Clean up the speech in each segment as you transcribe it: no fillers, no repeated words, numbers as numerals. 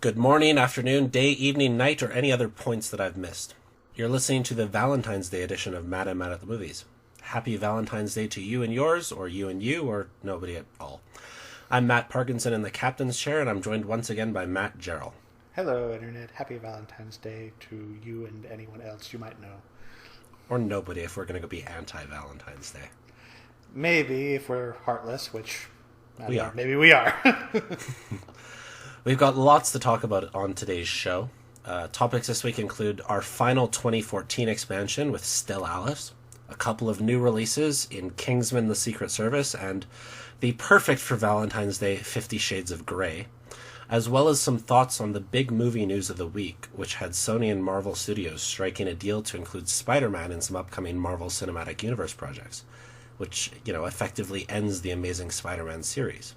Good morning, afternoon, day, evening, night, or any other points that I've missed. You're listening to the Valentine's Day edition of Matt and Matt at the Movies. Happy Valentine's Day to you and yours, or you and you, or nobody at all. I'm Matt Parkinson in the captain's chair, and I'm joined once again by Matt Jarrell. Hello, Internet. Happy Valentine's Day to you and anyone else you might know. Or nobody if we're going to go be anti-Valentine's Day. Maybe if we're heartless, which we are. Maybe we are. We've got lots to talk about on today's show. Topics this week include our final 2014 expansion with Still Alice, a couple of new releases in Kingsman: The Secret Service, and the perfect for Valentine's Day 50 Shades of Grey, as well as some thoughts on the big movie news of the week, which had Sony and Marvel Studios striking a deal to include Spider-Man in some upcoming Marvel Cinematic Universe projects, which, effectively ends the Amazing Spider-Man series.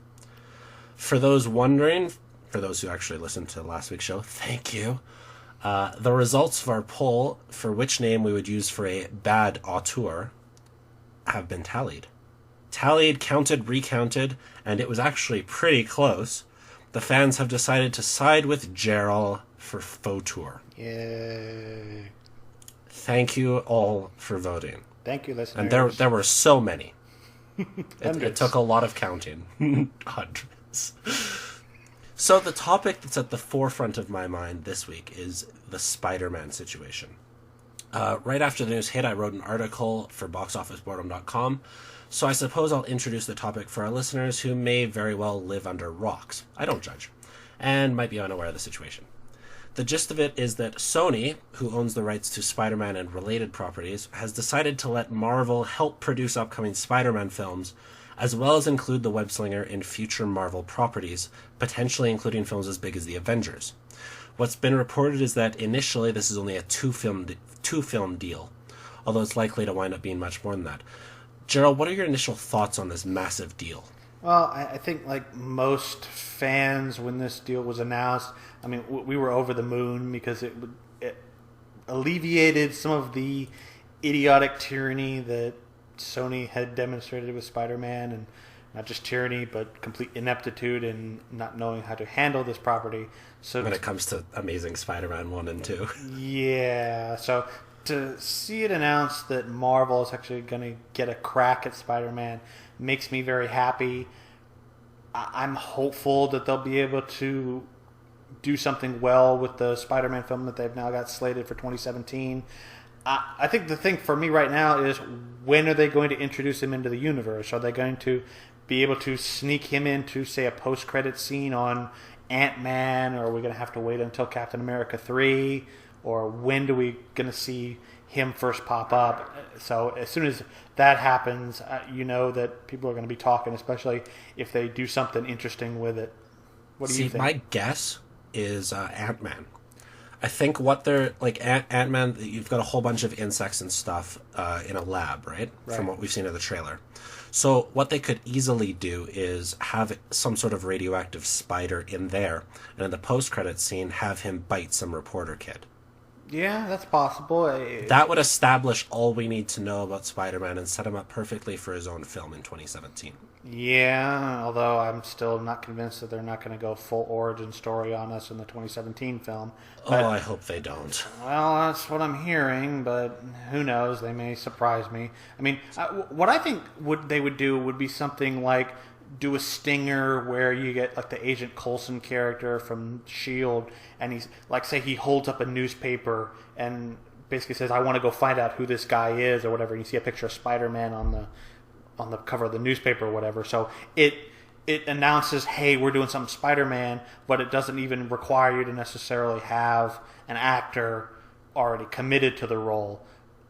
For those wondering, for those who actually listened to last week's show, thank you. The results of our poll for which name we would use for a bad auteur have been tallied. Tallied, counted, recounted, and it was actually pretty close. The fans have decided to side with Gerald for fauteur. Yay. Thank you all for voting. Thank you, listeners. And there were so many. It took a lot of counting. Hundreds. So the topic that's at the forefront of my mind this week is the Spider-Man situation. Right after the news hit, I wrote an article for boxofficeboredom.com, so I suppose I'll introduce the topic for our listeners who may very well live under rocks. I don't judge, and might be unaware of the situation. The gist of it is that Sony, who owns the rights to Spider-Man and related properties, has decided to let Marvel help produce upcoming Spider-Man films, as well as include the web-slinger in future Marvel properties, potentially including films as big as the Avengers. What's been reported is that initially this is only a two-film deal, although it's likely to wind up being much more than that. Gerald, what are your initial thoughts on this massive deal? Well, I think like most fans, when this deal was announced, we were over the moon because it alleviated some of the idiotic tyranny that Sony had demonstrated with Spider-Man, and not just tyranny, but complete ineptitude and not knowing how to handle this property. So when it comes to Amazing Spider-Man 1 and 2. Yeah, so to see it announced that Marvel is actually going to get a crack at Spider-Man makes me very happy. I'm hopeful that they'll be able to do something well with the Spider-Man film that they've now got slated for 2017. I think the thing for me right now is, when are they going to introduce him into the universe? Are they going to be able to sneak him into, say, a post-credit scene on Ant-Man, or are we going to have to wait until Captain America 3? Or when do we going to see him first pop up? So as soon as that happens, you know that people are going to be talking, especially if they do something interesting with it. What do you think? My guess is Ant-Man. I think what they're like, Ant-Man, you've got a whole bunch of insects and stuff in a lab, right? From what we've seen in the trailer. So what they could easily do is have some sort of radioactive spider in there, and in the post-credits scene, have him bite some reporter kid. Yeah, that's possible. That would establish all we need to know about Spider-Man and set him up perfectly for his own film in 2017. Yeah, although I'm still not convinced that they're not going to go full origin story on us in the 2017 film. But, I hope they don't. Well, that's what I'm hearing, but who knows? They may surprise me. What I think they would do would be something like do a stinger where you get like the Agent Coulson character from S.H.I.E.L.D. and he's like, say he holds up a newspaper and basically says, I want to go find out who this guy is or whatever, and you see a picture of Spider-Man on the cover of the newspaper or whatever. So it announces, hey, we're doing something Spider-Man, but it doesn't even require you to necessarily have an actor already committed to the role.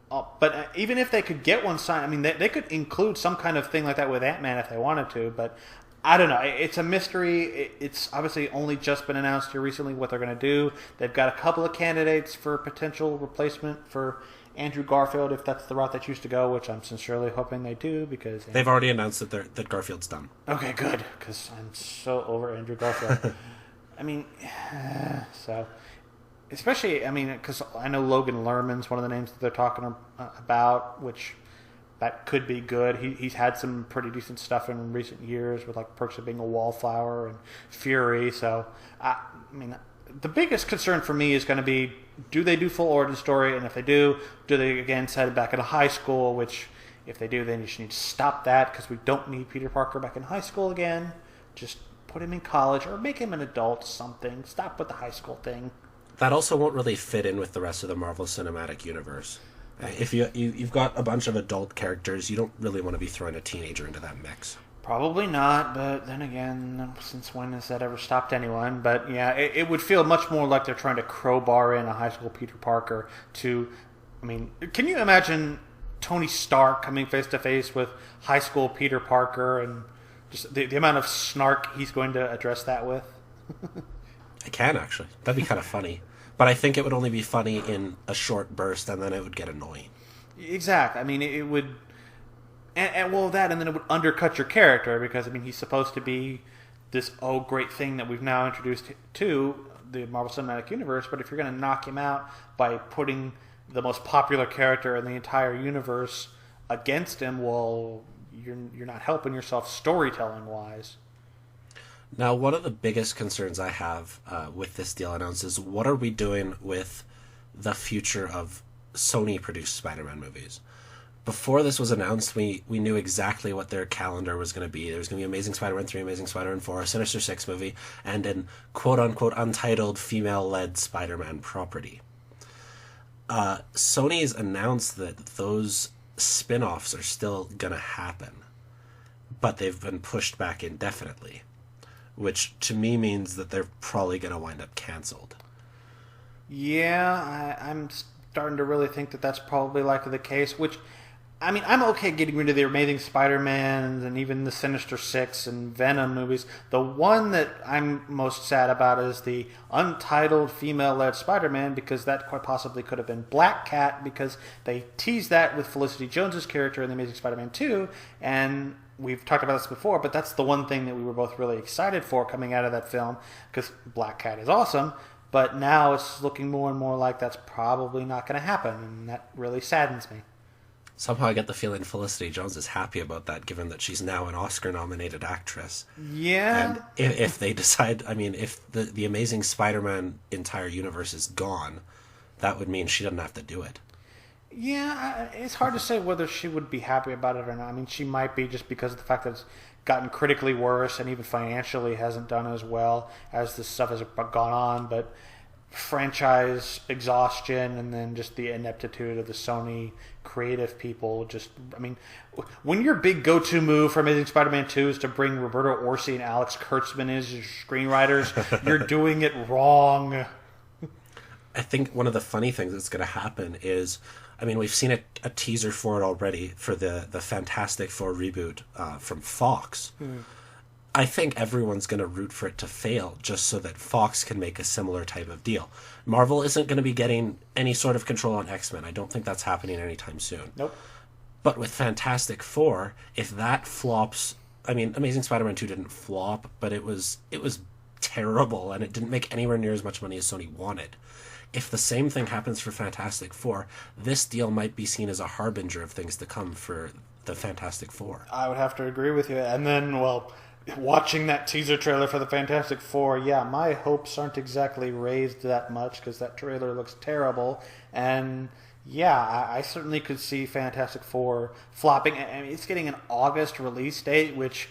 But even if they could get one signed, they could include some kind of thing like that with Ant-Man if they wanted to, but I don't know. It's a mystery. It's obviously only just been announced here recently what they're going to do. They've got a couple of candidates for potential replacement for Andrew Garfield, if that's the route they choose to go, which I'm sincerely hoping they do, because they've already announced that Garfield's done. Okay, good, because I'm so over Andrew Garfield. So especially, because I know Logan Lerman's one of the names that they're talking about, which that could be good. He's had some pretty decent stuff in recent years with like Perks of Being a Wallflower and Fury. So the biggest concern for me is going to be, do they do full origin story? And if they do they again set it back in high school? Which, if they do, then you should need to stop that, because we don't need Peter Parker back in high school again. Just put him in college or make him an adult. Something. Stop with the high school thing. That also won't really fit in with the rest of the Marvel Cinematic Universe. If you've got a bunch of adult characters, you don't really want to be throwing a teenager into that mix. Probably not, but then again, since when has that ever stopped anyone? But yeah, it would feel much more like they're trying to crowbar in a high school Peter Parker to... I mean, can you imagine Tony Stark coming face to face with high school Peter Parker, and just the amount of snark he's going to address that with? I can, actually. That'd be kind of funny. But I think it would only be funny in a short burst, and then it would get annoying. Exactly. I mean, it would... And then it would undercut your character, because, I mean, he's supposed to be this, great thing that we've now introduced to the Marvel Cinematic Universe, but if you're going to knock him out by putting the most popular character in the entire universe against him, well, you're not helping yourself storytelling-wise. Now, one of the biggest concerns I have with this deal announced is, what are we doing with the future of Sony-produced Spider-Man movies? Before this was announced, we knew exactly what their calendar was going to be. There was going to be Amazing Spider-Man 3, Amazing Spider-Man 4, a Sinister Six movie, and an quote-unquote untitled female-led Spider-Man property. Sony's announced that those spin-offs are still going to happen, but they've been pushed back indefinitely, which to me means that they're probably going to wind up canceled. Yeah, I'm starting to really think that that's probably likely the case, which... I mean, I'm okay getting rid of the Amazing Spider-Man and even the Sinister Six and Venom movies. The one that I'm most sad about is the untitled female-led Spider-Man, because that quite possibly could have been Black Cat, because they teased that with Felicity Jones's character in the Amazing Spider-Man 2, and we've talked about this before, but that's the one thing that we were both really excited for coming out of that film, because Black Cat is awesome, but now it's looking more and more like that's probably not going to happen, and that really saddens me. Somehow I get the feeling Felicity Jones is happy about that, given that she's now an Oscar-nominated actress. Yeah. And if they decide, I mean, if the Amazing Spider-Man entire universe is gone, that would mean she doesn't have to do it. Yeah, it's hard to say whether she would be happy about it or not. I mean, she might be, just because of the fact that it's gotten critically worse and even financially hasn't done as well as this stuff has gone on, but... franchise exhaustion, and then just the ineptitude of the Sony creative people. Just, I mean, when your big go-to move for Amazing Spider-Man 2 is to bring Roberto Orci and Alex Kurtzman as your screenwriters, you're doing it wrong. I think one of the funny things that's going to happen is, I mean, we've seen a teaser for it already, for the Fantastic Four reboot from Fox. I think everyone's going to root for it to fail, just so that Fox can make a similar type of deal. Marvel isn't going to be getting any sort of control on X-Men. I don't think that's happening anytime soon. Nope. But with Fantastic Four, if that flops... I mean, Amazing Spider-Man 2 didn't flop, but it was terrible, and it didn't make anywhere near as much money as Sony wanted. If the same thing happens for Fantastic Four, this deal might be seen as a harbinger of things to come for the Fantastic Four. I would have to agree with you. And then, well... watching that teaser trailer for the Fantastic Four, yeah, my hopes aren't exactly raised that much, because that trailer looks terrible. And yeah, I certainly could see Fantastic Four flopping. I mean, it's getting an August release date, which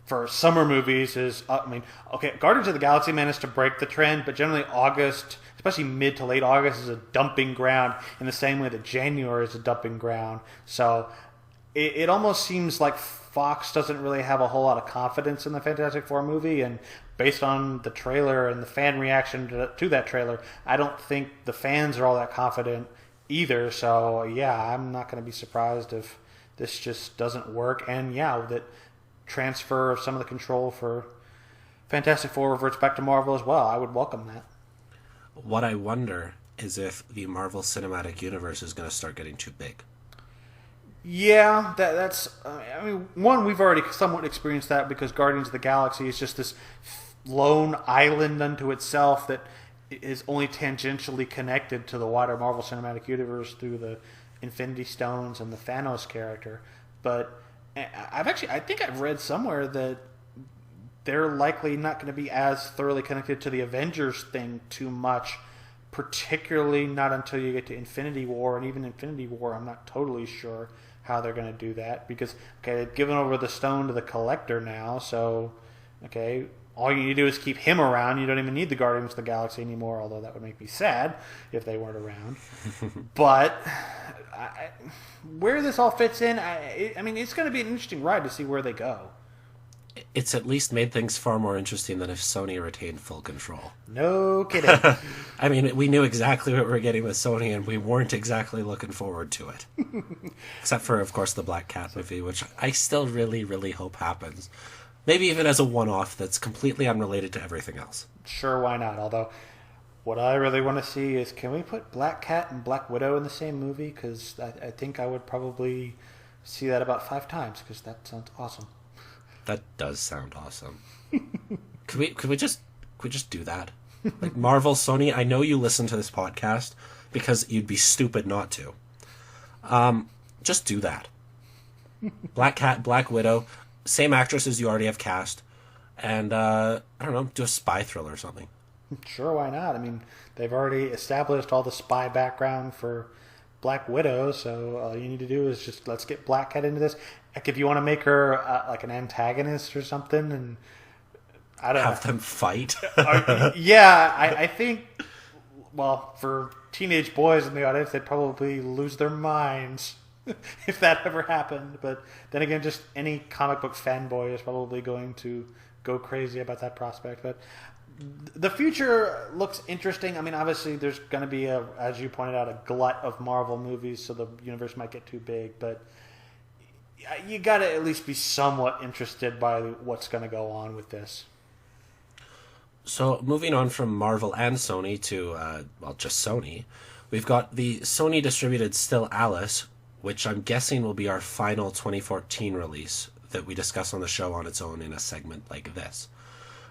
for summer movies is, I mean, okay, Guardians of the Galaxy managed to break the trend, but generally August, especially mid to late August, is a dumping ground in the same way that January is a dumping ground. So it almost seems like Fox doesn't really have a whole lot of confidence in the Fantastic Four movie, and based on the trailer and the fan reaction to that trailer, I don't think the fans are all that confident either. So yeah, I'm not going to be surprised if this just doesn't work, and yeah, that transfer of some of the control for Fantastic Four reverts back to Marvel as well. I would welcome that. What I wonder is if the Marvel Cinematic Universe is going to start getting too big. Yeah, that's... I mean, one, we've already somewhat experienced that, because Guardians of the Galaxy is just this lone island unto itself that is only tangentially connected to the wider Marvel Cinematic Universe through the Infinity Stones and the Thanos character. But I think I've read somewhere that they're likely not going to be as thoroughly connected to the Avengers thing too much, particularly not until you get to Infinity War. And even Infinity War, I'm not totally sure how they're going to do that, because, okay, they've given over the stone to the Collector now, so, okay, all you need to do is keep him around. You don't even need the Guardians of the Galaxy anymore, although that would make me sad if they weren't around. But where this all fits in, I mean, it's going to be an interesting ride to see where they go. It's at least made things far more interesting than if Sony retained full control. No kidding. I mean, we knew exactly what we were getting with Sony, and we weren't exactly looking forward to it. Except for, of course, the Black Cat movie, which I still really, really hope happens. Maybe even as a one-off that's completely unrelated to everything else. Sure, why not? Although, what I really want to see is, can we put Black Cat and Black Widow in the same movie? Because I think I would probably see that about 5 times, because that sounds awesome. That does sound awesome. Could we just do that? Like, Marvel, Sony, I know you listen to this podcast because you'd be stupid not to. Just do that. Black Cat, Black Widow, same actresses you already have cast, and I don't know, do a spy thriller or something. Sure, why not? I mean, they've already established all the spy background for Black Widow, so all you need to do is just let's get Black Cat into this. Like, if you want to make her like an antagonist or something, and I don't have them fight. Yeah, I think, well, for teenage boys in the audience, they'd probably lose their minds if that ever happened. But then again, just any comic book fanboy is probably going to go crazy about that prospect. But the future looks interesting. I mean, obviously, there's going to be, as you pointed out, a glut of Marvel movies, so the universe might get too big. But you got to at least be somewhat interested by what's going to go on with this. So, moving on from Marvel and Sony to, just Sony, we've got the Sony-distributed Still Alice, which I'm guessing will be our final 2014 release that we discuss on the show on its own in a segment like this.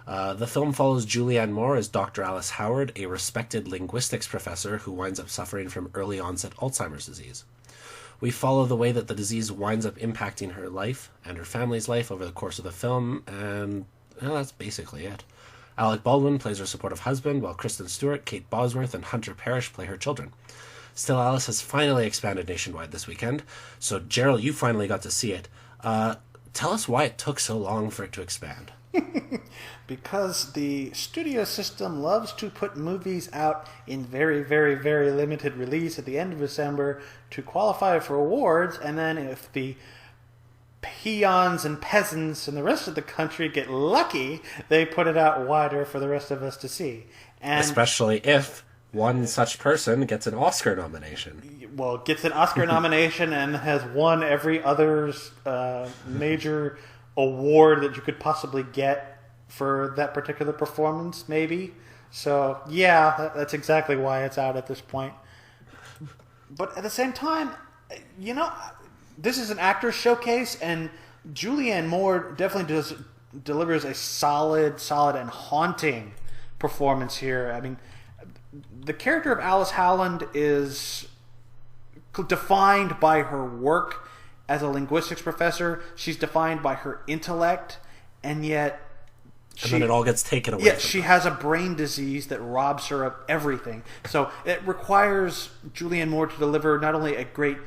The film follows Julianne Moore as Dr. Alice Howard, a respected linguistics professor who winds up suffering from early-onset Alzheimer's disease. We follow the way that the disease winds up impacting her life and her family's life over the course of the film, and that's basically it. Alec Baldwin plays her supportive husband, while Kristen Stewart, Kate Bosworth, and Hunter Parrish play her children. Still Alice has finally expanded nationwide this weekend, so Gerald, you finally got to see it. Tell us why it took so long for it to expand. Because the studio system loves to put movies out in very, very, very limited release at the end of December to qualify for awards, and then if the peons and peasants and the rest of the country get lucky, they put it out wider for the rest of us to see. And especially if one such person gets an Oscar nomination. Well, gets an Oscar nomination and has won every other major award that you could possibly get for that particular performance, maybe. So, yeah, that's exactly why it's out at this point. But at the same time, this is an actor's showcase, and Julianne Moore definitely delivers a solid and haunting performance here. I mean, the character of Alice Howland is defined by her work as a linguistics professor. She's defined by her intellect, and yet then it all gets taken away. Yeah, she has a brain disease that robs her of everything. So it requires Julianne Moore to deliver not only a great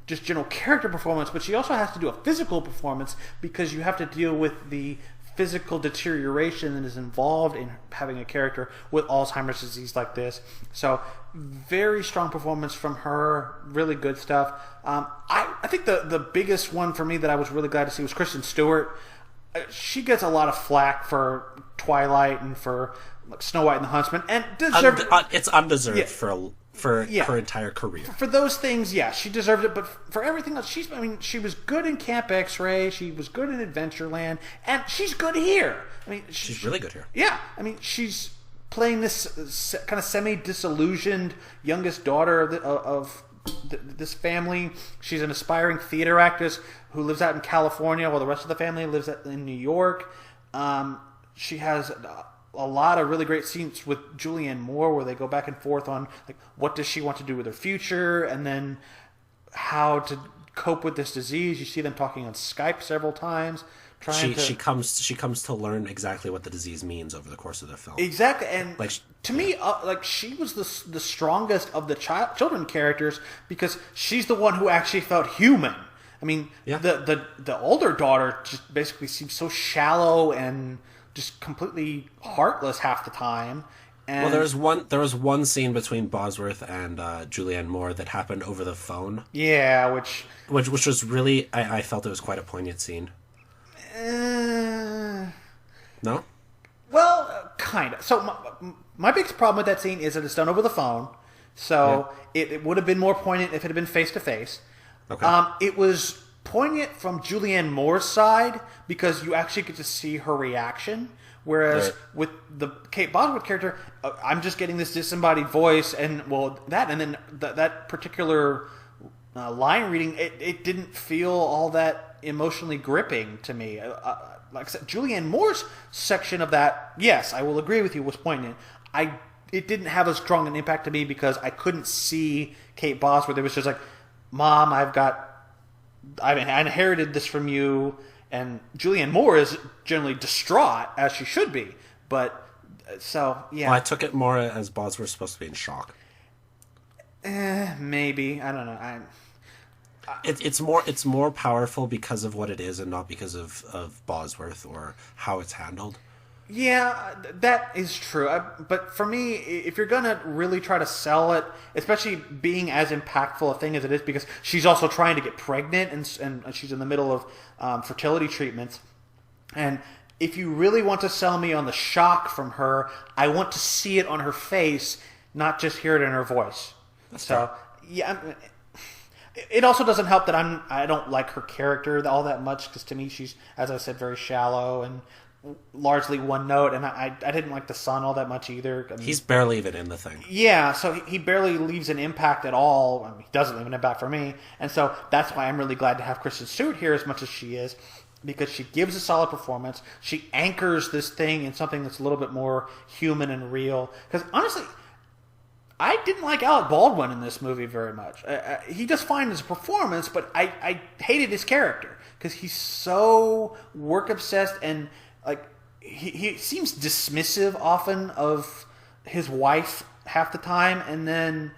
just general character performance, but she also has to do a physical performance, because you have to deal with the physical deterioration that is involved in having a character with Alzheimer's disease like this. So very strong performance from her, really good stuff. I think the biggest one for me that I was really glad to see was Kristen Stewart. She gets a lot of flack for Twilight and for Snow White and the Huntsman, and it's undeserved for her entire career. For those things, yeah, she deserved it, but for everything else, she was good in Camp X-Ray, she was good in Adventureland, and she's good here. I mean, she's really good here. Yeah, I mean, she's playing this kind of semi-disillusioned youngest daughter of this family. She's an aspiring theater actress who lives out in California while the rest of the family lives in New York. She has a lot of really great scenes with Julianne Moore where they go back and forth on like what does she want to do with her future, and then how to cope with this disease. You see them talking on Skype several times. She comes to learn exactly what the disease means over the course of the film. Exactly, and to me, she was the strongest of the children characters because she's the one who actually felt human. I mean, the older daughter just basically seems so shallow and just completely heartless half the time. And there was one scene between Bosworth and Julianne Moore that happened over the phone. Yeah, which was really, I felt it was quite a poignant scene. No? Well, kind of. So my biggest problem with that scene is that it's done over the phone. So it would have been more poignant if it had been face to face. Okay. It was poignant from Julianne Moore's side because you actually get to see her reaction. Whereas with the Kate Bosworth character, I'm just getting this disembodied voice, and then that particular line reading, it didn't feel all that emotionally gripping to me. Like I said, Julianne Moore's section of that, yes, I will agree with you, was poignant. It didn't have as strong an impact to me because I couldn't see Kate Bosworth. It was just like, Mom, I inherited this from you. And Julianne Moore is generally distraught, as she should be. But, so, yeah. Well, I took it more as Bosworth's supposed to be in shock. Maybe. I don't know. It's more powerful because of what it is and not because of Bosworth or how it's handled. Yeah, that is true. But for me, if you're going to really try to sell it, especially being as impactful a thing as it is, because she's also trying to get pregnant and she's in the middle of fertility treatments. And if you really want to sell me on the shock from her, I want to see it on her face, not just hear it in her voice. That's so, yeah. It also doesn't help that I don't like her character all that much, because to me she's, as I said, very shallow and largely one note, and I didn't like the son all that much either. I mean, he's barely even in the thing. Yeah, so he barely leaves an impact at all. I mean, he doesn't leave an impact for me, and so that's why I'm really glad to have Kristen Stewart here as much as she is, because she gives a solid performance. She anchors this thing in something that's a little bit more human and real. Because honestly, I didn't like Alec Baldwin in this movie very much. He does fine as a performance, but I hated his character because he's so work obsessed and like he seems dismissive often of his wife half the time, and then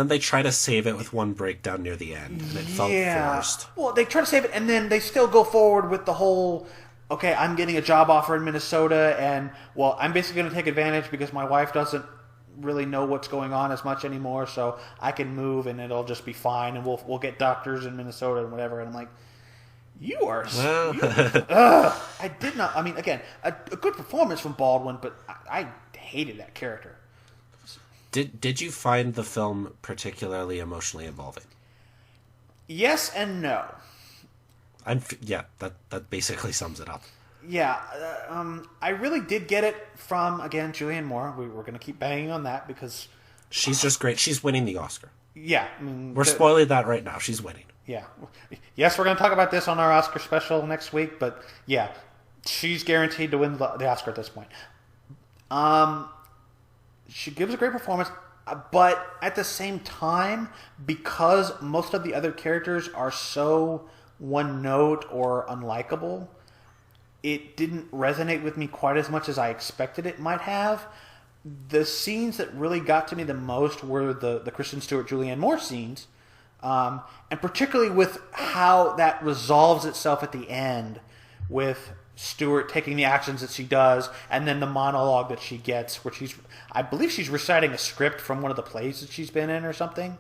they try to save it with one breakdown near the end, and it felt forced. Well, they try to save it, and then they still go forward with the whole, okay, I'm getting a job offer in Minnesota, and well, I'm basically going to take advantage because my wife doesn't really know what's going on as much anymore, so I can move and it'll just be fine, and we'll get doctors in Minnesota and whatever. And I'm like, I did not. I mean, again, a good performance from Baldwin, but I hated that character. Did you find the film particularly emotionally involving? Yes and no. That basically sums it up. Yeah, I really did get it from, again, Julianne Moore. We're going to keep banging on that because she's just great. She's winning the Oscar. Yeah, I mean, we're spoiling that right now. She's winning. Yeah. Yes, we're going to talk about this on our Oscar special next week, but yeah, she's guaranteed to win the Oscar at this point. She gives a great performance, but at the same time, because most of the other characters are so one note or unlikable, it didn't resonate with me quite as much as I expected it might have. The scenes that really got to me the most were the Kristen Stewart, Julianne Moore scenes, and particularly with how that resolves itself at the end with Stewart taking the actions that she does, and then the monologue that she gets, where I believe she's reciting a script from one of the plays that she's been in or something.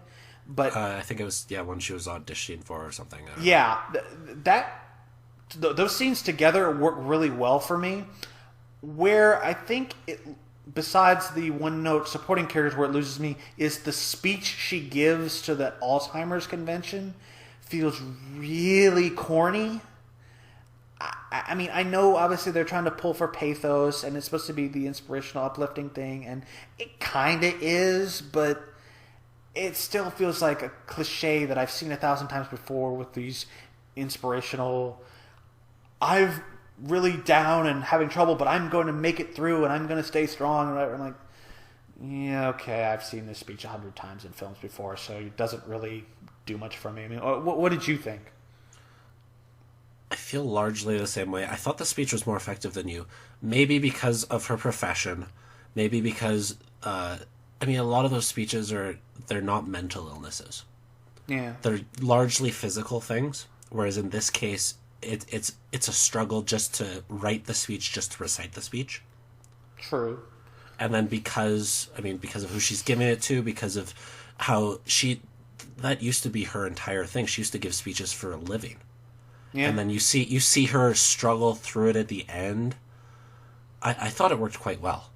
But I think it was one she was auditioning for or something. Yeah, those scenes together work really well for me. Where I think it, besides the one-note supporting characters, where it loses me is the speech she gives to the Alzheimer's convention. Feels really corny. I mean, I know obviously they're trying to pull for pathos, and it's supposed to be the inspirational, uplifting thing, and it kind of is, but it still feels like a cliche that I've seen 1,000 times before with these inspirational, I've really down and having trouble, but I'm going to make it through, and I'm going to stay strong. And I'm like, yeah, okay, I've seen this speech 100 times in films before, so it doesn't really do much for me. I mean, what did you think? feel largely the same way. I thought the speech was more effective than you. Maybe because of her profession. Maybe because, a lot of those speeches they're not mental illnesses. Yeah. They're largely physical things, whereas in this case, it's a struggle just to write the speech, just to recite the speech. True. And then because of who she's giving it to, because of how that used to be her entire thing. She used to give speeches for a living. Yeah. And then you see her struggle through it at the end. I thought it worked quite well.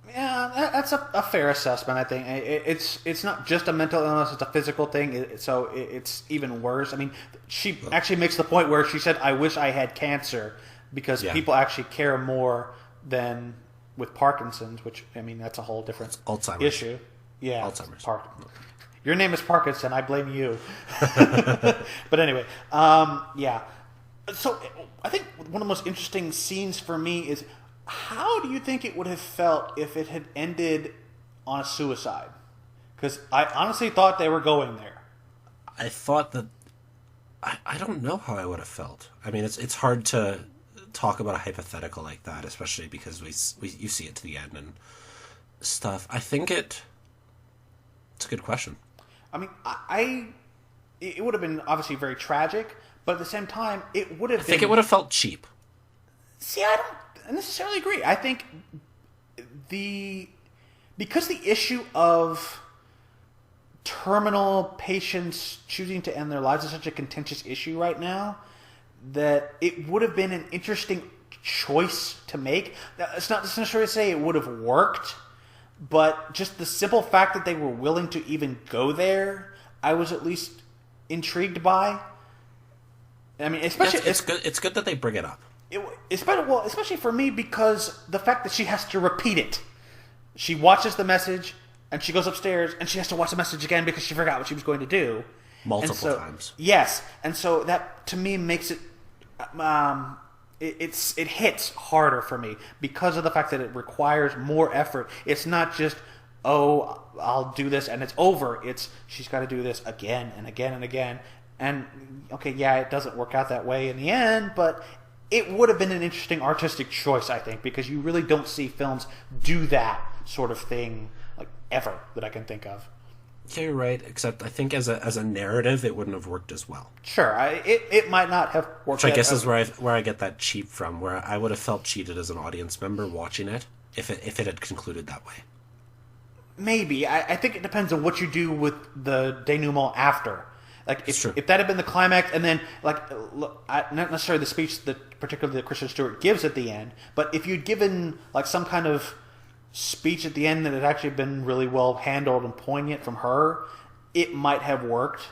Yeah, that's a fair assessment, I think. It's not just a mental illness, it's a physical thing, so it's even worse. I mean, she actually makes the point where she said, I wish I had cancer, because people actually care more than with Parkinson's, which, that's a whole different issue. Yeah. Alzheimer's. Your name is Parkinson, I blame you. But anyway, yeah. So I think one of the most interesting scenes for me is, how do you think it would have felt if it had ended on a suicide? Because I honestly thought they were going there. I thought that... I don't know how I would have felt. It's hard to talk about a hypothetical like that, especially because you see it to the end and stuff. I think it's a good question. It would have been obviously very tragic, but at the same time, it would have I think it would have felt cheap. See, I don't necessarily agree. I think because the issue of terminal patients choosing to end their lives is such a contentious issue right now, that it would have been an interesting choice to make. It's not necessarily to say it would have worked, but just the simple fact that they were willing to even go there, I was at least intrigued by. Especially it's good that they bring it up. Especially for me, because the fact that she has to repeat it. She watches the message, and she goes upstairs, and she has to watch the message again because she forgot what she was going to do. Multiple times. Yes, and so that, to me, makes it... it hits harder for me because of the fact that it requires more effort. It's not just, I'll do this and it's over. It's, she's got to do this again and again and again. And, okay, yeah, it doesn't work out that way in the end, but it would have been an interesting artistic choice, I think, because you really don't see films do that sort of thing, like, ever, that I can think of. Yeah, you're right, except I think as a narrative, it wouldn't have worked as well. Sure, it might not have worked. Which I guess is where I get that cheap from, where I would have felt cheated as an audience member watching it if it had concluded that way. Maybe. I think it depends on what you do with the denouement after. Like, if that had been the climax, and then, like, not necessarily the speech that particularly that Kristen Stewart gives at the end, but if you'd given, like, some kind of speech at the end that had actually been really well handled and poignant from her, it might have worked.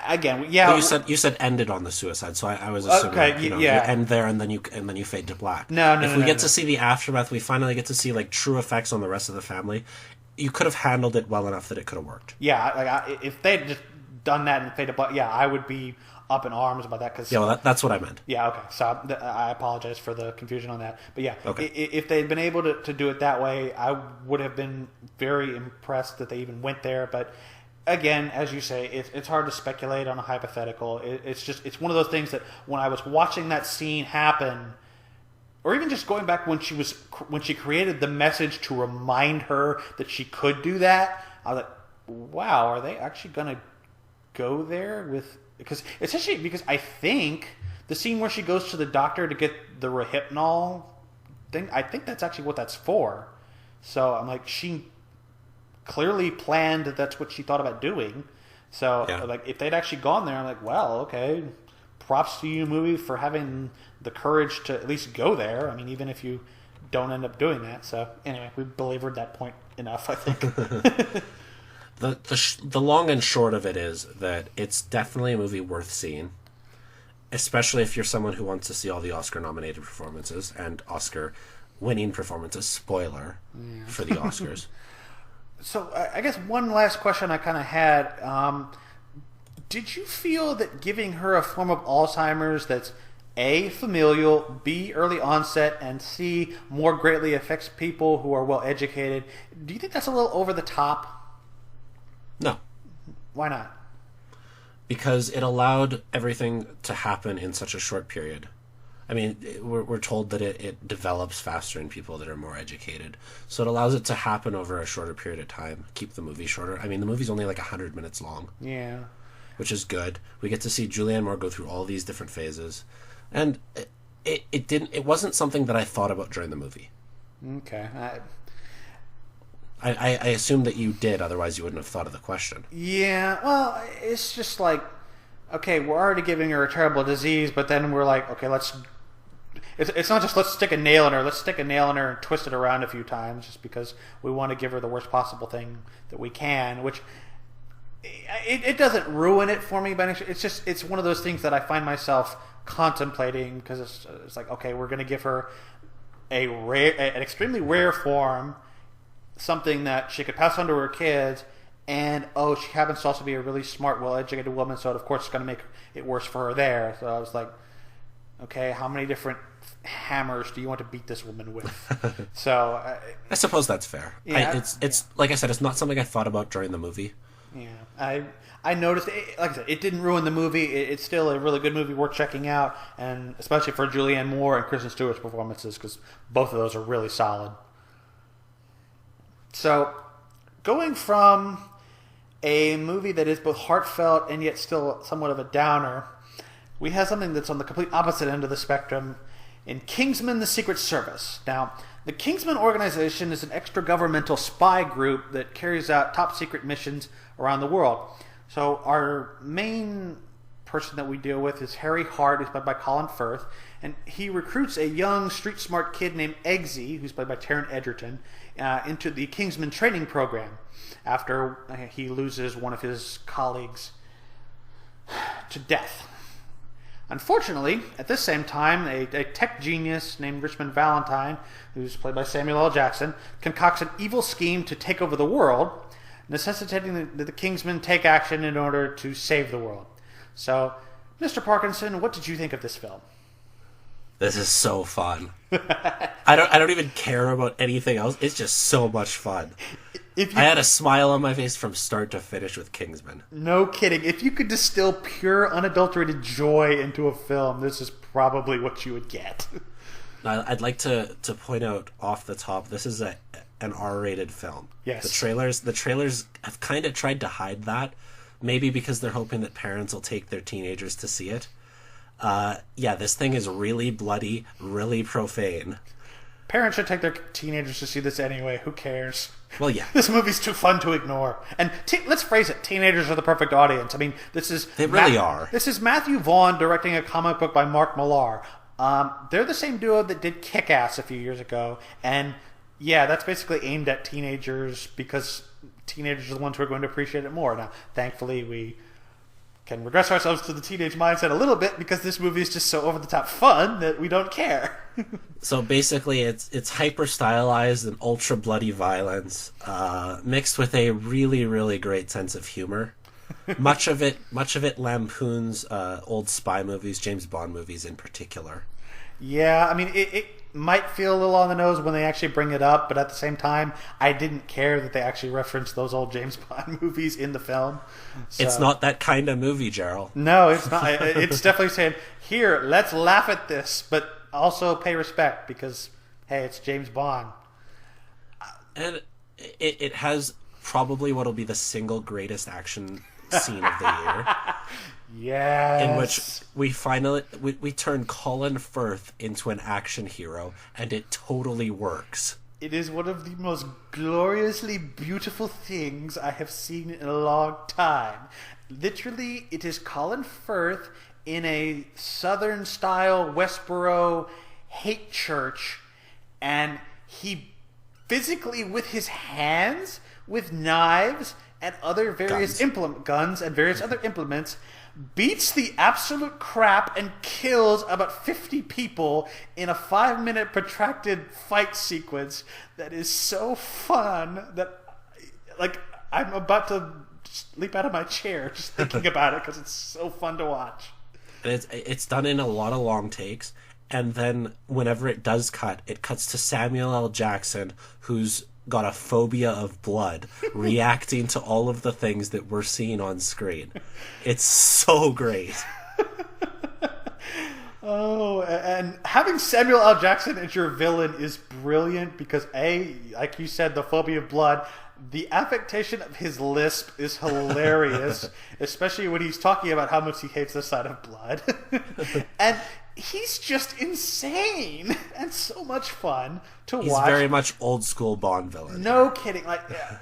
Again, yeah. Well, you said ended on the suicide, so I was assuming you end there and then you fade to black. If we get to see the aftermath, we finally get to see, like, true effects on the rest of the family. You could have handled it well enough that it could have worked. Yeah, like, if they'd just done that and fade to black, yeah, I would be up in arms about that. That's what I meant. Yeah, okay. So I apologize for the confusion on that. But yeah, okay. If they'd been able to do it that way, I would have been very impressed that they even went there. But again, as you say, it's hard to speculate on a hypothetical. It's one of those things that when I was watching that scene happen, or even just going back when she created the message to remind her that she could do that, I was like, wow, are they actually going to go there with... Because I think the scene where she goes to the doctor to get the Rohypnol thing, I think that's actually what that's for. So I'm like, she clearly planned that's what she thought about doing. So like, if they'd actually gone there, I'm like, well, okay, props to you, movie, for having the courage to at least go there. I mean, even if you don't end up doing that. So anyway, we belabored that point enough, I think. The long and short of it is that it's definitely a movie worth seeing, especially if you're someone who wants to see all the Oscar-nominated performances and Oscar-winning performances. Spoiler for the Oscars. So I guess one last question I kind of had. Did you feel that giving her a form of Alzheimer's that's A, familial, B, early onset, and C, more greatly affects people who are well educated, do you think that's a little over the top? No. Why not? because it allowed everything to happen in such a short period. I mean, we're told that it develops faster in people that are more educated. So it allows it to happen over a shorter period of time, keep the movie shorter. I mean, the movie's only like 100 minutes long. Yeah. Which is good. We get to see Julianne Moore go through all these different phases. And it wasn't something that I thought about during the movie. Okay. I assume that you did, otherwise you wouldn't have thought of the question. Yeah, well, it's just like, okay, we're already giving her a terrible disease, but then we're like, okay, it's not just let's stick a nail in her, let's stick a nail in her and twist it around a few times just because we want to give her the worst possible thing that we can, which it doesn't ruin it for me, but it's one of those things that I find myself contemplating because it's like, okay, we're going to give her an extremely rare form, something that she could pass on to her kids, and she happens to also be a really smart, well-educated woman, so of course it's going to make it worse for her there. So I was like, okay, how many different hammers do you want to beat this woman with? So I suppose that's fair. Yeah, it's like I said, it's not something I thought about during the movie. Yeah, I noticed, like I said, it didn't ruin the movie. It's still a really good movie worth checking out, and especially for Julianne Moore and Kristen Stewart's performances, because both of those are really solid. So, going from a movie that is both heartfelt and yet still somewhat of a downer, we have something that's on the complete opposite end of the spectrum in Kingsman: The Secret Service. Now, the Kingsman organization is an extra-governmental spy group that carries out top-secret missions around the world. So our main person that we deal with is Harry Hart, who's played by Colin Firth, and he recruits a young, street-smart kid named Eggsy, who's played by Taron Egerton, into the Kingsman training program after he loses one of his colleagues to death. Unfortunately, at this same time, a tech genius named Richmond Valentine, who's played by Samuel L. Jackson, concocts an evil scheme to take over the world, necessitating the Kingsmen take action in order to save the world. So, Mr. Parkinson, what did you think of this film? This is so fun. I don't even care about anything else. It's just so much fun. I had a smile on my face from start to finish with Kingsman. No kidding. If you could distill pure, unadulterated joy into a film, this is probably what you would get. I'd like to point out off the top, this is an R-rated film. Yes. The trailers have kind of tried to hide that, maybe because they're hoping that parents will take their teenagers to see it. This thing is really bloody, really profane. Parents should take their teenagers to see this anyway. Who cares? Well, yeah. This movie's too fun to ignore. And let's phrase it, teenagers are the perfect audience. I mean, They really are. This is Matthew Vaughn directing a comic book by Mark Millar. They're the same duo that did Kick-Ass a few years ago. And, yeah, that's basically aimed at teenagers because teenagers are the ones who are going to appreciate it more. Now, thankfully, we can regress ourselves to the teenage mindset a little bit because this movie is just so over-the-top fun that we don't care. So basically, it's hyper-stylized and ultra-bloody violence, mixed with a really, really great sense of humor. Much of it lampoons old spy movies, James Bond movies in particular. Yeah, I mean, it might feel a little on the nose when they actually bring it up, but at the same time, I didn't care that they actually referenced those old James Bond movies in the film. So. It's not that kind of movie, Gerald. No, it's not. It's definitely saying, here, let's laugh at this, but also pay respect because, hey, it's James Bond. And it has probably what'll be the single greatest action scene of the year. Yes. In which we finally we turn Colin Firth into an action hero, and it totally works. It is one of the most gloriously beautiful things I have seen in a long time. Literally, it is Colin Firth in a Southern-style Westboro hate church, and he physically, with his hands, with knives and other various guns and various other implements, beats the absolute crap and kills about 50 people in a 5-minute protracted fight sequence that is so fun that, like, I'm about to just leap out of my chair just thinking about it because it's so fun to watch. And it's done in a lot of long takes, and then whenever it does cut, it cuts to Samuel L. Jackson, who's got a phobia of blood reacting to all of the things that we're seeing on screen. It's so great. Oh, and having Samuel L. Jackson as your villain is brilliant because, A, like you said, the phobia of blood, the affectation of his lisp is hilarious, especially when he's talking about how much he hates the sight of blood. And he's just insane and so much fun to watch. He's very much old school Bond villain. No kidding. Like,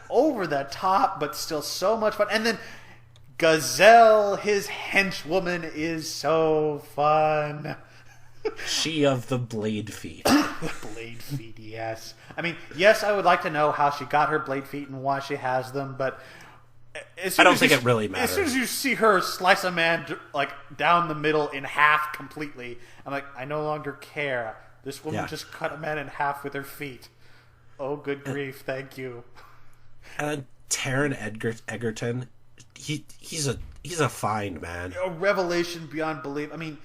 over the top, but still so much fun. And then Gazelle, his henchwoman, is so fun. She of the blade feet. The blade feet, yes. I mean, yes, I would like to know how she got her blade feet and why she has them, but I don't think it really matters. As soon as you see her slice a man like down the middle in half completely, I'm like, I no longer care. This woman just cut a man in half with her feet. Oh, good grief! Thank you. And Taron Egerton, he's a find, man. A revelation beyond belief. I mean,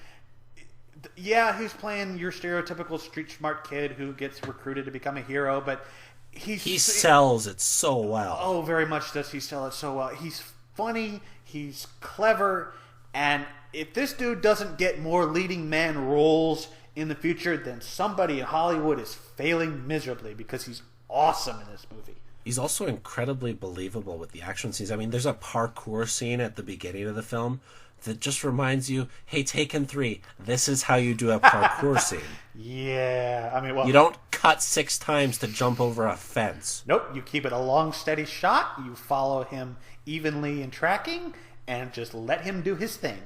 yeah, he's playing your stereotypical street smart kid who gets recruited to become a hero, but he sells it so well. Oh, very much does he sell it so well. He's funny, he's clever, and if this dude doesn't get more leading man roles in the future, then somebody in Hollywood is failing miserably because he's awesome in this movie. He's also incredibly believable with the action scenes. I mean, there's a parkour scene at the beginning of the film that just reminds you, hey, Taken 3, this is how you do a parkour scene. Yeah, I mean, well, you don't cut 6 times to jump over a fence. Nope, you keep it a long, steady shot, you follow him evenly in tracking, and just let him do his thing.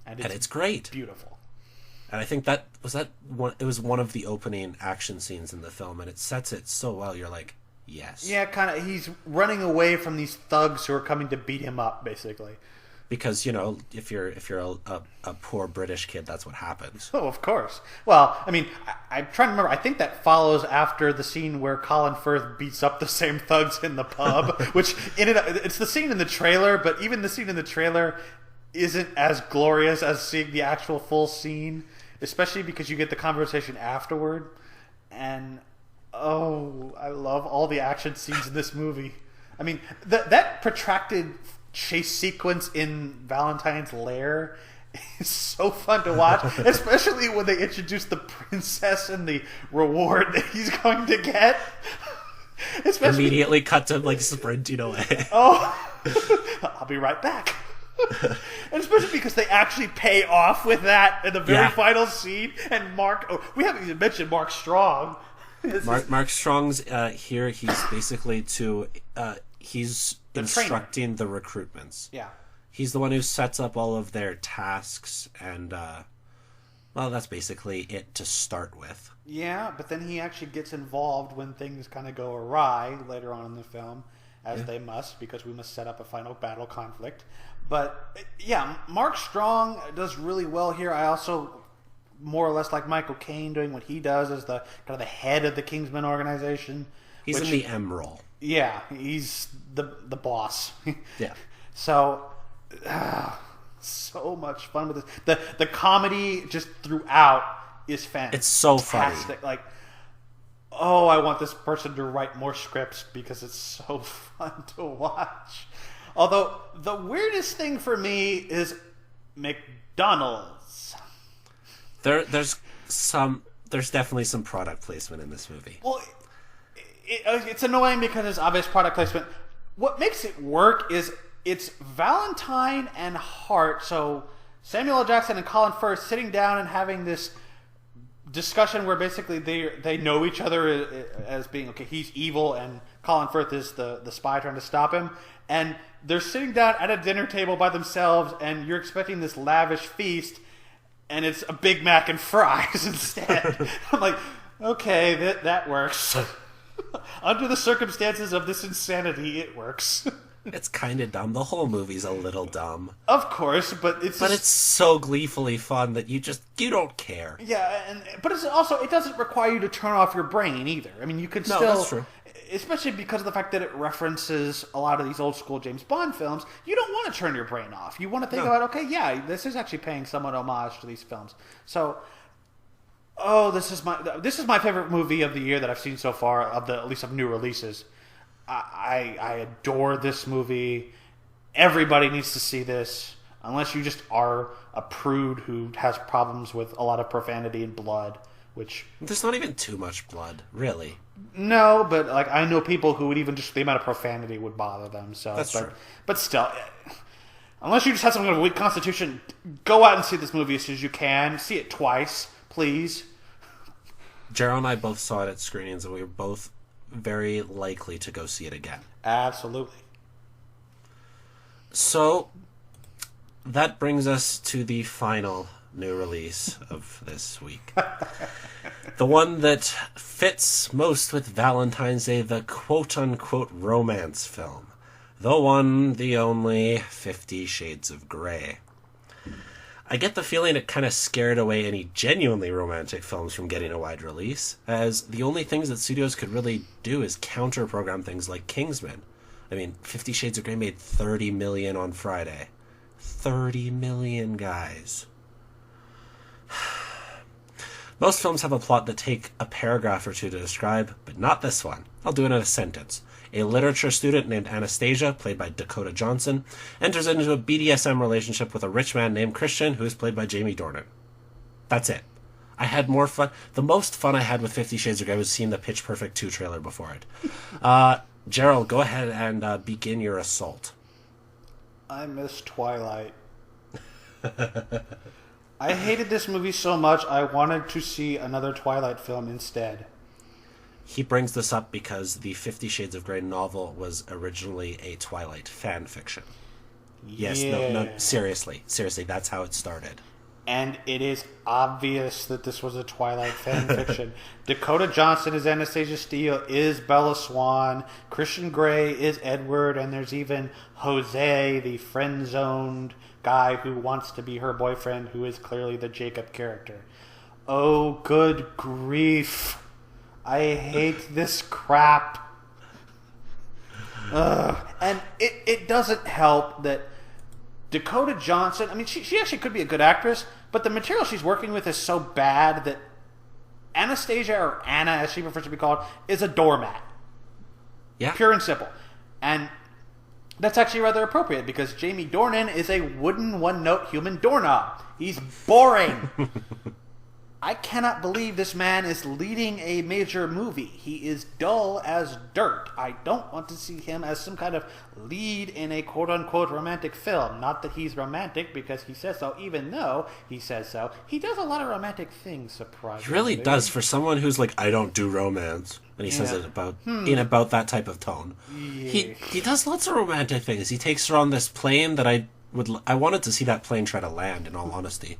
And it's great. Beautiful. And I think it was one of the opening action scenes in the film, and it sets it so well, you're like, yes. Yeah, kind of. He's running away from these thugs who are coming to beat him up, basically. Because, you know, if you're a poor British kid, that's what happens. Oh, of course. Well, I mean, I'm trying to remember. I think that follows after the scene where Colin Firth beats up the same thugs in the pub, which it's the scene in the trailer, but even the scene in the trailer isn't as glorious as seeing the actual full scene, especially because you get the conversation afterward. And, oh, I love all the action scenes in this movie. I mean, that protracted chase sequence in Valentine's lair is so fun to watch, especially when they introduce the princess and the reward that he's going to get. Immediately cut to like sprinting away. Oh, I'll be right back. And especially because they actually pay off with that in the very final scene. And we haven't even mentioned Mark Strong. Mark Strong's here. He's basically he's instructing the recruitments. Yeah. He's the one who sets up all of their tasks, and well, that's basically it to start with. Yeah, but then he actually gets involved when things kind of go awry later on in the film, as they must, because we must set up a final battle conflict. But yeah, Mark Strong does really well here. I also more or less like Michael Caine doing what he does as the kind of the head of the Kingsman organization. He's in the M role. Yeah, he's the boss. Yeah. So, so much fun with this. The comedy just throughout is fantastic. It's so funny. Like, oh, I want this person to write more scripts because it's so fun to watch. Although, the weirdest thing for me is McDonald's. There's definitely some product placement in this movie. Well, it's annoying because it's obvious product placement. What makes it work is it's Valentine and Hart, so Samuel L. Jackson and Colin Firth sitting down and having this discussion where basically they know each other as being, okay, he's evil and Colin Firth is the spy trying to stop him. And they're sitting down at a dinner table by themselves and you're expecting this lavish feast and it's a Big Mac and fries instead. I'm like, okay, that works. Under the circumstances of this insanity, it works. It's kind of dumb. The whole movie's a little dumb. Of course, but it's so gleefully fun that you don't care. Yeah, but it's also, it doesn't require you to turn off your brain either. I mean, you could still... No, that's true. Especially because of the fact that it references a lot of these old school James Bond films, you don't want to turn your brain off. You want to think about, okay, yeah, this is actually paying somewhat homage to these films. So, Oh, this is my favorite movie of the year that I've seen so far, at least of new releases. I adore this movie. Everybody needs to see this, unless you just are a prude who has problems with a lot of profanity and blood. Which There's not even too much blood, really. no, but like I know people who would even just the amount of profanity would bother them. So That's true. But still, unless you just have some kind of weak constitution, go out and see this movie as soon as you can. See it twice, please. Gerald and I both saw it at screenings, and we were both very likely to go see it again. Absolutely. So, that brings us to the final new release of this week. The one that fits most with Valentine's Day, the quote-unquote romance film. The one, the only, 50 Shades of Grey. I get the feeling it kind of scared away any genuinely romantic films from getting a wide release, as the only things that studios could really do is counter-program things like Kingsman. I mean, 50 Shades of Grey made $30 million on Friday. 30 million, guys. Most films have a plot that take a paragraph or two to describe, but not this one. I'll do it in a sentence. A literature student named Anastasia, played by Dakota Johnson, enters into a BDSM relationship with a rich man named Christian, who is played by Jamie Dornan. That's it. I had more fun. The most fun I had with 50 Shades of Grey was seeing the Pitch Perfect 2 trailer before it. Gerald, go ahead and begin your assault. I miss Twilight. I hated this movie so much, I wanted to see another Twilight film instead. He brings this up because the 50 Shades of Grey novel was originally a Twilight fan fiction. Yes, Yeah. no, seriously, that's how it started. And it is obvious that this was a Twilight fan fiction. Dakota Johnson is Anastasia Steele, is Bella Swan, Christian Grey is Edward, and there's even Jose, the friend-zoned guy who wants to be her boyfriend, who is clearly the Jacob character. Oh, good grief. I hate this crap. Ugh. And it doesn't help that Dakota Johnson, I mean, she actually could be a good actress, but the material she's working with is so bad that Anastasia, or Anna as she prefers to be called, is a doormat. Yeah. Pure and simple. And that's actually rather appropriate because Jamie Dornan is a wooden one-note human doorknob. He's boring. I cannot believe this man is leading a major movie. He is dull as dirt. I don't want to see him as some kind of lead in a quote-unquote romantic film. Not that he's romantic because he says so, even though he says so. He does a lot of romantic things, surprisingly. He really does, for someone who's like, I don't do romance. And he says it in about that type of tone. Yeah. He does lots of romantic things. He takes her on this plane that I wanted to see that plane try to land, in all honesty.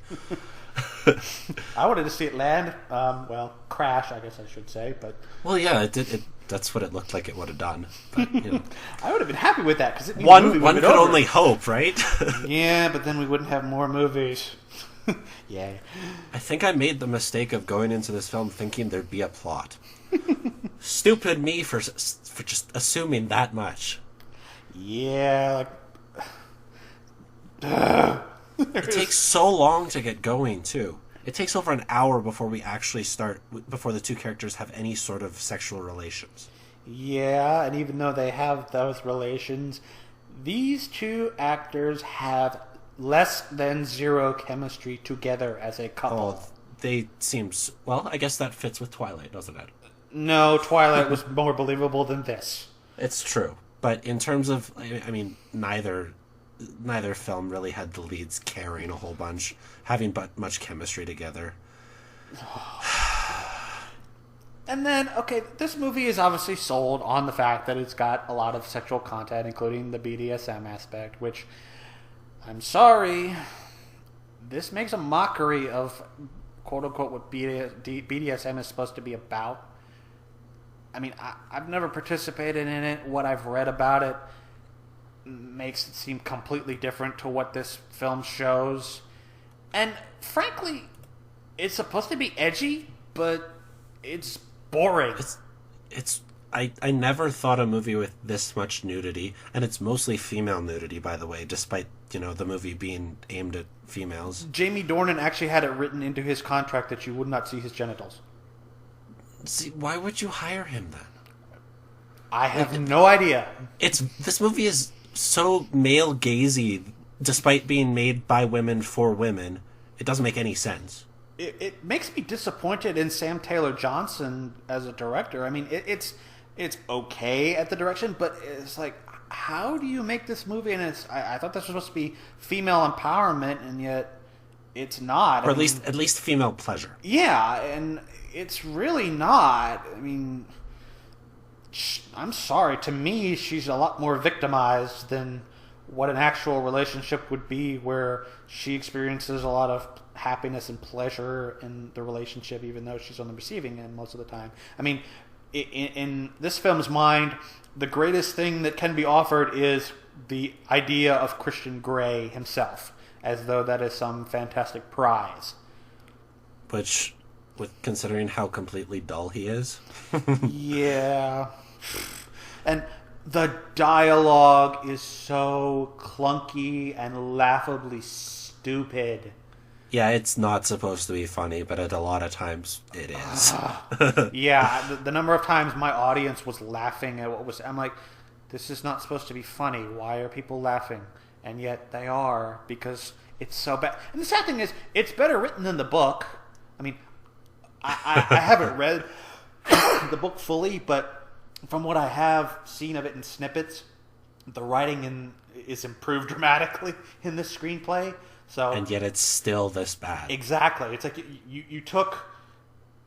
I wanted to see it land. Crash, I guess I should say. But well, yeah, it did. That's what it looked like it would have done. But, you know. I would have been happy with that because one could only hope, right? Yeah, but then we wouldn't have more movies. Yeah. I think I made the mistake of going into this film thinking there'd be a plot. Stupid me for just assuming that much. Yeah, like. It takes so long to get going, too. It takes over an hour before we actually start, before the two characters have any sort of sexual relations. Yeah, and even though they have those relations, these two actors have less than zero chemistry together as a couple. Oh, they seem... Well, I guess that fits with Twilight, doesn't it? No, Twilight was more believable than this. It's true. But in terms of... I mean, neither film really had the leads caring a whole bunch, having but much chemistry together. And then, okay, this movie is obviously sold on the fact that it's got a lot of sexual content, including the BDSM aspect, which, I'm sorry, this makes a mockery of, quote-unquote, what BDSM is supposed to be about. I mean, I've never participated in it. What I've read about it makes it seem completely different to what this film shows. And frankly, it's supposed to be edgy, but it's boring. I never thought a movie with this much nudity, and it's mostly female nudity, by the way, despite, the movie being aimed at females. Jamie Dornan actually had it written into his contract that you would not see his genitals. See, why would you hire him then? I have no idea. This movie is so male gazy, despite being made by women for women. It doesn't make any sense. It makes me disappointed in Sam Taylor Johnson as a director. I mean, it's okay at the direction, but it's like, how do you make this movie? And I thought this was supposed to be female empowerment, and yet it's not. Or at least female pleasure. Yeah, and it's really not. I mean, I'm sorry. To me, she's a lot more victimized than what an actual relationship would be, where she experiences a lot of happiness and pleasure in the relationship, even though she's on the receiving end most of the time. I mean, in this film's mind, the greatest thing that can be offered is the idea of Christian Grey himself, as though that is some fantastic prize. Which, considering how completely dull he is. Yeah. And the dialogue is so clunky and laughably stupid. Yeah, it's not supposed to be funny, but at a lot of times it is. Yeah, the number of times my audience was laughing at what was... I'm like, this is not supposed to be funny. Why are people laughing? And yet they are, because it's so bad. And the sad thing is, it's better written than the book. I mean, I haven't read the book fully, but from what I have seen of it in snippets, the writing is improved dramatically in this screenplay. So, and yet it's still this bad. Exactly. It's like you took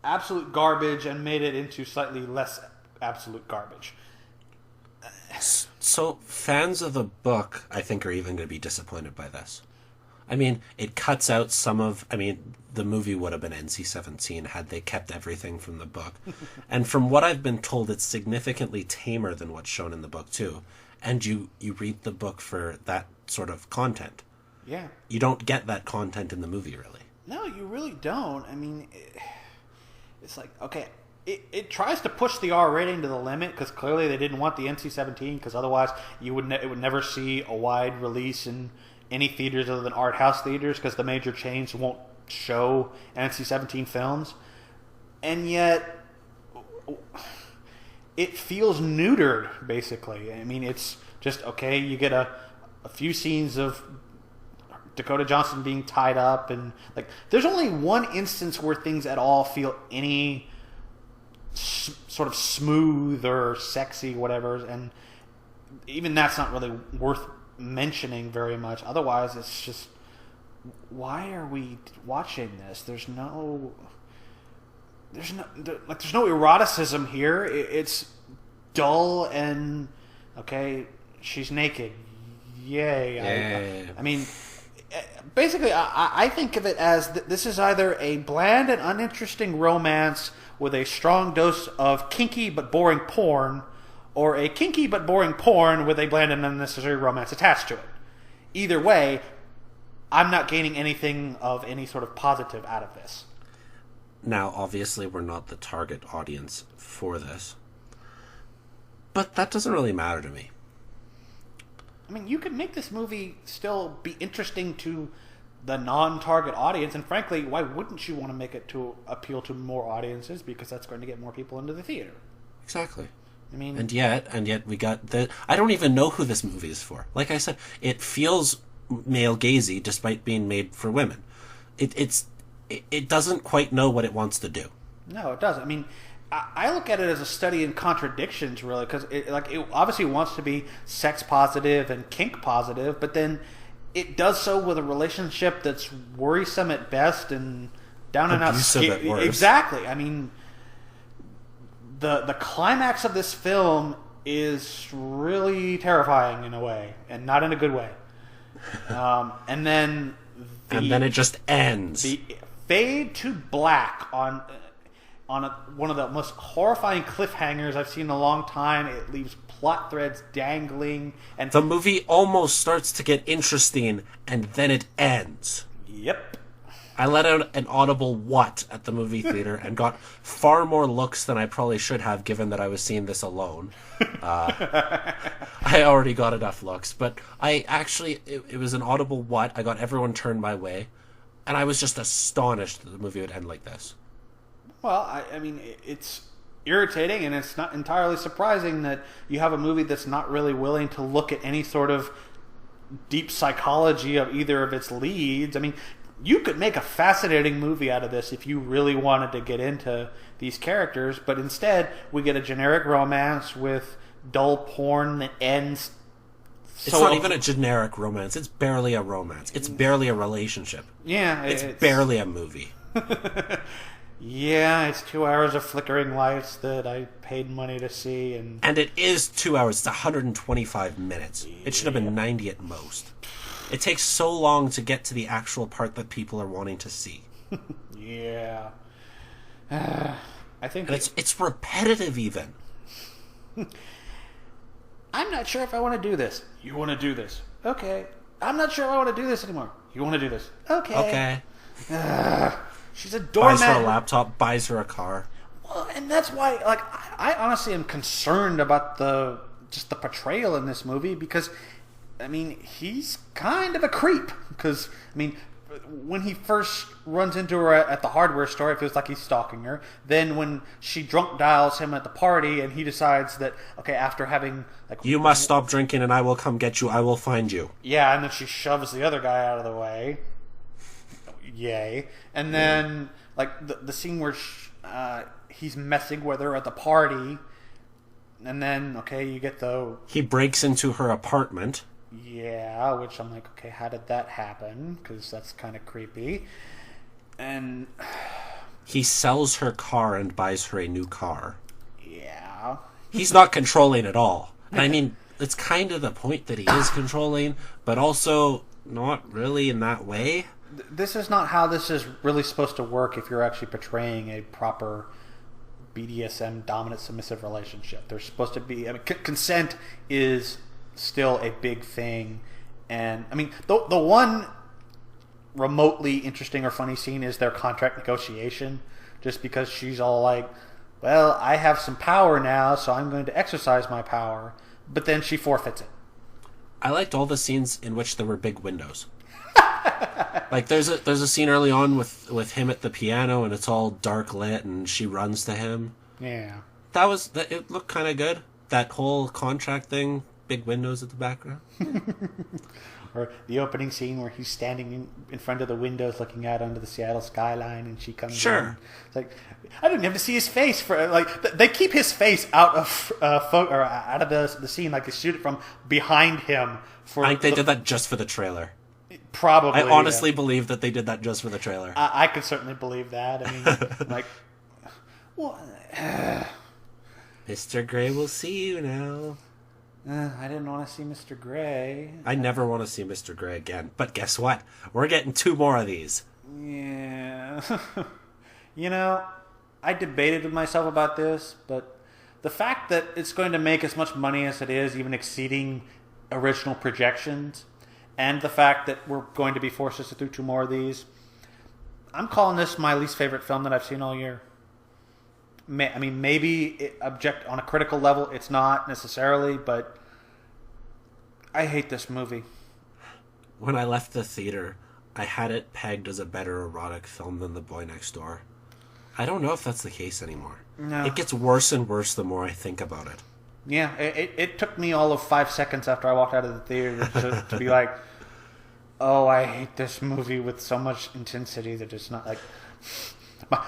absolute garbage and made it into slightly less absolute garbage. So fans of the book, I think, are even going to be disappointed by this. I mean, it cuts out some of... I mean, the movie would have been NC-17 had they kept everything from the book. And from what I've been told, it's significantly tamer than what's shown in the book, too. And you read the book for that sort of content. Yeah. You don't get that content in the movie, really. No, you really don't. I mean, it's like, okay, it tries to push the R rating to the limit, because clearly they didn't want the NC-17, because otherwise it would never see a wide release in any theaters other than art house theaters, because the major chains won't show NC-17 films. And yet, it feels neutered, basically. I mean, it's just, okay, you get a few scenes of Dakota Johnson being tied up, and like, there's only one instance where things at all feel any sort of smooth or sexy, whatever, and even that's not really worth mentioning very much. Otherwise, it's just, why are we watching this? There's no eroticism here. It's dull and, okay, she's naked, yay. I mean, basically, I think of it as this is either a bland and uninteresting romance with a strong dose of kinky but boring porn, or a kinky but boring porn with a bland and unnecessary romance attached to it. Either way, I'm not gaining anything of any sort of positive out of this. Now, obviously, we're not the target audience for this, but that doesn't really matter to me. I mean, you can make this movie still be interesting to the non-target audience, and frankly, why wouldn't you want to make it to appeal to more audiences? Because that's going to get more people into the theater. Exactly. I mean, and yet we got the... I don't even know who this movie is for. Like I said, it feels male gazy despite being made for women. It doesn't quite know what it wants to do. No, it doesn't. I mean, I look at it as a study in contradictions, really, because it obviously wants to be sex positive and kink positive, but then it does so with a relationship that's worrisome at best and down and out at worst. Exactly. I mean, the climax of this film is really terrifying in a way, and not in a good way. And then it just ends. The fade to black on one of the most horrifying cliffhangers I've seen in a long time. It leaves plot threads dangling, and the movie almost starts to get interesting, and then it ends. Yep. I let out an audible what at the movie theater and got far more looks than I probably should have, given that I was seeing this alone. I already got enough looks, but I actually, it was an audible what. I got everyone turned my way, and I was just astonished that the movie would end like this. Well, I mean, it's irritating, and it's not entirely surprising that you have a movie that's not really willing to look at any sort of deep psychology of either of its leads. I mean, you could make a fascinating movie out of this if you really wanted to get into these characters, but instead we get a generic romance with dull porn that ends. It's not even a generic romance. It's barely a romance. It's barely a relationship. Yeah. It's barely a movie. Yeah, it's 2 hours of flickering lights that I paid money to see. And it is 2 hours. It's 125 minutes. It should have been 90 at most. It takes so long to get to the actual part that people are wanting to see. Yeah. I think... And it's repetitive even. I'm not sure if I want to do this. You want to do this. Okay. I'm not sure if I want to do this anymore. You want to do this. Okay. She's a doormat. Buys her a laptop, buys her a car. Well, and that's why, like, I honestly am concerned about the portrayal in this movie because, I mean, he's kind of a creep. Because, I mean, when he first runs into her at the hardware store, it feels like he's stalking her. Then when she drunk dials him at the party and he decides that, okay, after having, like... You must stop drinking and I will come get you. I will find you. Yeah, and then she shoves the other guy out of the way. Yay. And then, like, the scene where he's messing with her at the party. And then, okay, you get the... He breaks into her apartment. Yeah, which I'm like, okay, how did that happen? Because that's kind of creepy. And... He sells her car and buys her a new car. Yeah. He's not controlling at all. And I mean, it's kind of the point that he is controlling, but also not really in that way. This is not how this is really supposed to work if you're actually portraying a proper BDSM dominant submissive relationship. There's supposed to be... I mean, consent is still a big thing. And, I mean, the one remotely interesting or funny scene is their contract negotiation. Just because she's all like, well, I have some power now, so I'm going to exercise my power. But then she forfeits it. I liked all the scenes in which there were big windows. Like there's a scene early on with him at the piano and it's all dark lit and she runs to him. Yeah. It looked kind of good. That whole contract thing, big windows at the background. Or the opening scene where he's standing in front of the windows looking out onto the Seattle skyline and she comes in. It's like, I didn't have to see his face for, like, they keep his face out of out of the scene, like they shoot it from behind him. I think they did that just for the trailer. Probably. I honestly believe that they did that just for the trailer. I could certainly believe that. I mean, like, well, Mr. Gray will see you now. I didn't want to see Mr. Gray. I never want to see Mr. Gray again. But guess what? We're getting 2 more of these. Yeah. You know, I debated with myself about this, but the fact that it's going to make as much money as it is, even exceeding original projections, and the fact that we're going to be forced to sit through 2 more of these, I'm calling this my least favorite film that I've seen all year. I mean, maybe on a critical level, it's not necessarily, but I hate this movie. When I left the theater, I had it pegged as a better erotic film than The Boy Next Door. I don't know if that's the case anymore. No. It gets worse and worse the more I think about it. Yeah, it took me all of 5 seconds after I walked out of the theater to be like, oh, I hate this movie with so much intensity that it's not like...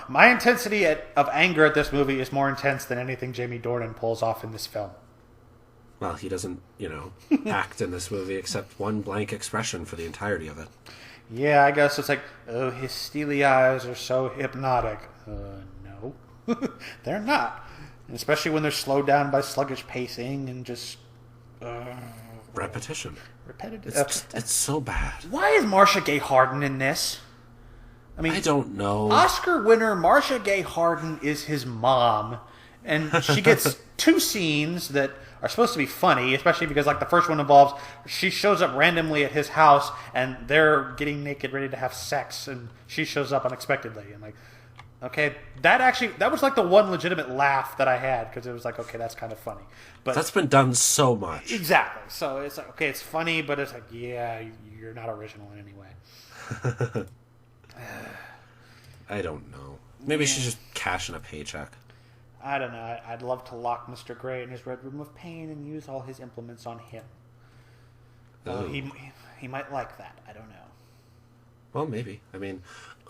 My intensity of anger at this movie is more intense than anything Jamie Dornan pulls off in this film. Well, he doesn't, act in this movie except one blank expression for the entirety of it. Yeah, I guess it's like, oh, his steely eyes are so hypnotic. No, they're not. And especially when they're slowed down by sluggish pacing and just... repetition. Repetitive. It's so bad. Why is Marcia Gay Harden in this? I mean, I don't know. Oscar winner Marcia Gay Harden is his mom, And she gets two scenes that are supposed to be funny, especially because like the first one involves she shows up randomly at his house and they're getting naked, ready to have sex, and she shows up unexpectedly. And like, okay, that was like the one legitimate laugh that I had because it was like, okay, that's kind of funny. But that's been done so much. Exactly. So it's like, okay, it's funny, but it's like, yeah, you're not original in any way. I don't know. Maybe she's just cashing a paycheck. I don't know. I'd love to lock Mr. Gray in his red room of pain and use all his implements on him. He might like that. I don't know. Well, maybe. I mean,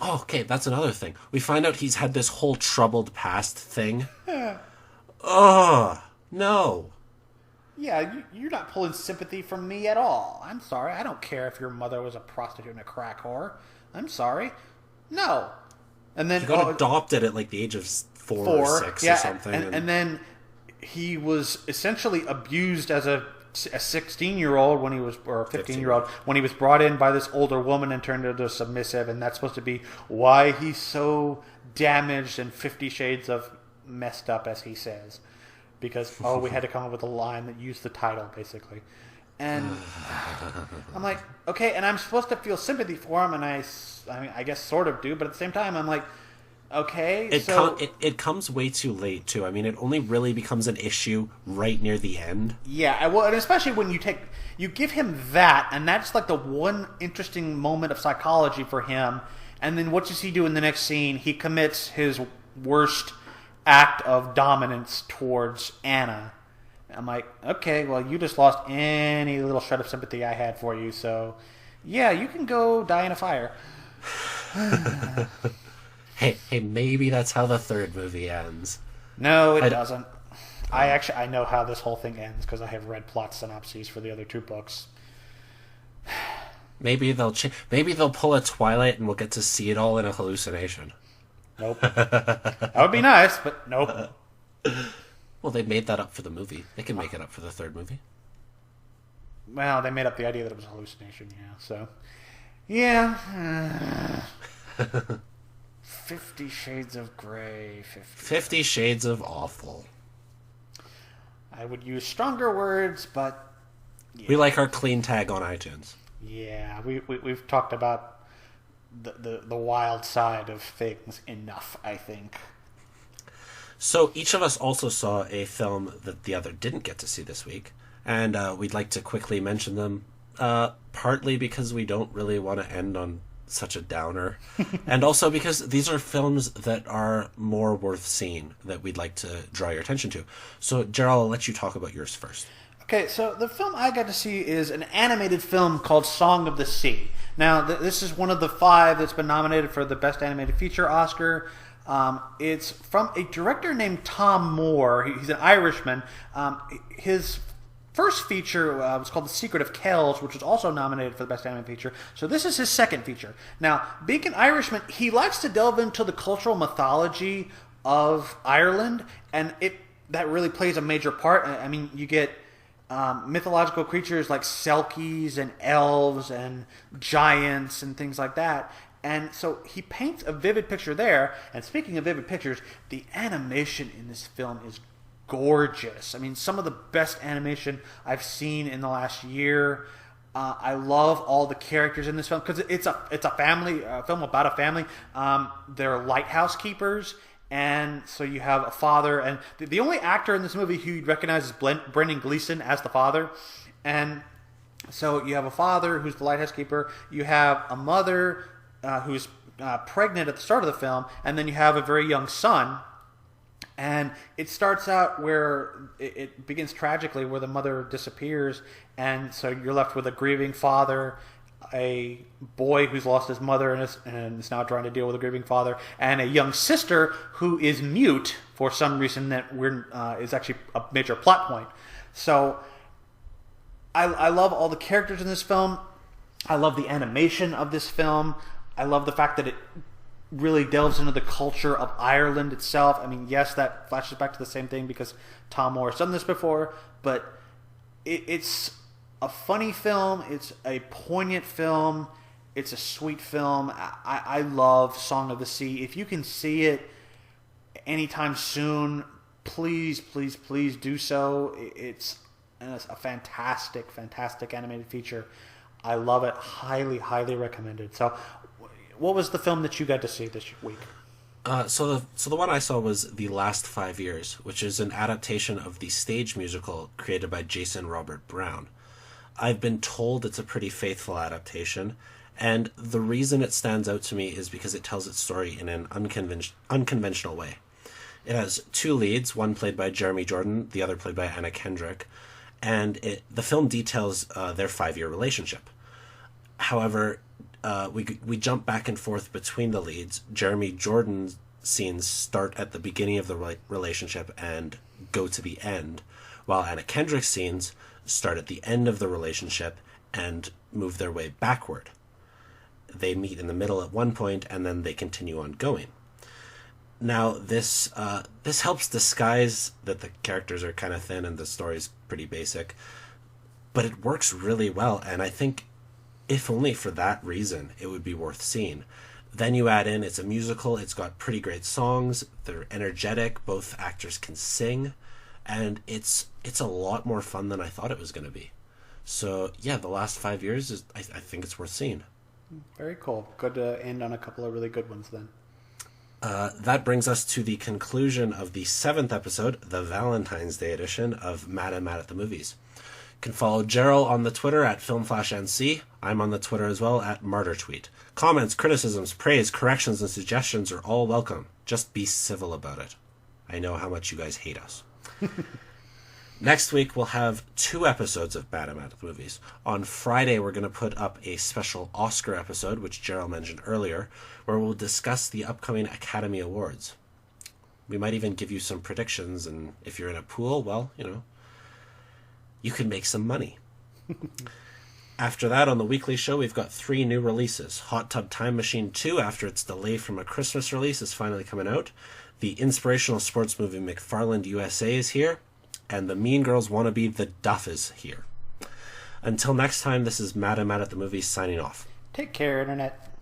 okay, that's another thing. We find out he's had this whole troubled past thing. Oh, no. Yeah, you're not pulling sympathy from me at all. I'm sorry. I don't care if your mother was a prostitute and a crack whore. I'm sorry. No. And then he got adopted at like the age of four or six or something. And then he was essentially abused as a 16-year-old when he was, or a 15-year-old when he was brought in by this older woman and turned into a submissive, and that's supposed to be why he's so damaged and 50 shades of messed up, as he says, because we had to come up with a line that used the title basically. And I'm like, okay, and I'm supposed to feel sympathy for him, and I mean, I guess sort of do, but at the same time, I'm like, okay, it comes way too late too. I mean, it only really becomes an issue right near the end. Yeah, well, and especially when you give him that, and that's like the one interesting moment of psychology for him. And then what does he do in the next scene? He commits his worst act of dominance towards Anna. I'm like, okay, well, you just lost any little shred of sympathy I had for you, so yeah, you can go die in a fire. Hey, maybe that's how the third movie ends. No, it doesn't. I know how this whole thing ends because I have read plot synopses for the other two books. Maybe they'll pull a Twilight and we'll get to see it all in a hallucination. Nope. That would be nice, but nope. Well, they made that up for the movie. They can make it up for the third movie. Well, they made up the idea that it was a hallucination, yeah. So, yeah. 50 Shades of Grey. 50 Shades of Awful. I would use stronger words, but... Yeah. We like our clean tag on iTunes. Yeah, we've talked about the wild side of things enough, I think. So each of us also saw a film that the other didn't get to see this week, and we'd like to quickly mention them, partly because we don't really want to end on such a downer, and also because these are films that are more worth seeing that we'd like to draw your attention to. So, Gerald, I'll let you talk about yours first. Okay, so the film I got to see is an animated film called Song of the Sea. Now, this is one of the 5 that's been nominated for the Best Animated Feature Oscar. It's from a director named Tom Moore. He's an Irishman. His first feature was called The Secret of Kells, which was also nominated for the Best Animated Feature. So this is his second feature. Now, being an Irishman, he likes to delve into the cultural mythology of Ireland, and that really plays a major part. I mean, you get mythological creatures like selkies and elves and giants and things like that. And so he paints a vivid picture there. And speaking of vivid pictures, the animation in this film is gorgeous. I mean, some of the best animation I've seen in the last year. I love all the characters in this film because it's a family film about a family. They're lighthouse keepers, and so you have a father, and the only actor in this movie who you'd recognize is Brendan Gleeson as the father. And so you have a father who's the lighthouse keeper. You have a mother who's pregnant at the start of the film, and then you have a very young son. And it starts out where it begins tragically, where the mother disappears, and so you're left with a grieving father, a boy who's lost his mother and is now trying to deal with a grieving father, and a young sister who is mute for some reason that is actually a major plot point. So I love all the characters in this film. I love the animation of this film. I love the fact that it really delves into the culture of Ireland itself. I mean, yes, that flashes back to the same thing because Tom Moore has done this before, but it's a funny film. It's a poignant film. It's a sweet film. I love Song of the Sea. If you can see it anytime soon, please, please, please do so. It's a fantastic, fantastic animated feature. I love it. Highly, highly recommended. So, what was the film that you got to see this week? So the one I saw was The Last 5 Years, which is an adaptation of the stage musical created by Jason Robert Brown. I've been told it's a pretty faithful adaptation, and the reason it stands out to me is because it tells its story in an unconventional way. It has two leads, one played by Jeremy Jordan, the other played by Anna Kendrick, and the film details their 5-year relationship. However, we jump back and forth between the leads. Jeremy Jordan's scenes start at the beginning of the relationship and go to the end, while Anna Kendrick's scenes start at the end of the relationship and move their way backward. They meet in the middle at one point, and then they continue on going. Now, this helps disguise that the characters are kind of thin and the story's pretty basic, but it works really well, and I think if only for that reason, it would be worth seeing. Then you add in, it's a musical, it's got pretty great songs, they're energetic, both actors can sing, and it's a lot more fun than I thought it was going to be. So, yeah, The Last 5 Years, I think it's worth seeing. Very cool. Good to end on a couple of really good ones then. That brings us to the conclusion of the 7th episode, the Valentine's Day edition of Mad and Mad at the Movies. You can follow Gerald on the Twitter at FilmFlashNC. I'm on the Twitter as well at MartyrTweet. Comments, criticisms, praise, corrections, and suggestions are all welcome. Just be civil about it. I know how much you guys hate us. Next week, we'll have 2 episodes of Mad and Mad at the Movies. On Friday, we're going to put up a special Oscar episode, which Gerald mentioned earlier, where we'll discuss the upcoming Academy Awards. We might even give you some predictions, and if you're in a pool, well, you can make some money. After that, on the weekly show, we've got 3 new releases. Hot Tub Time Machine 2, after its delay from a Christmas release, is finally coming out. The inspirational sports movie McFarland USA is here. And the Mean Girls wannabe The Duff is here. Until next time, this is Mad and Mad at the Movies signing off. Take care, Internet.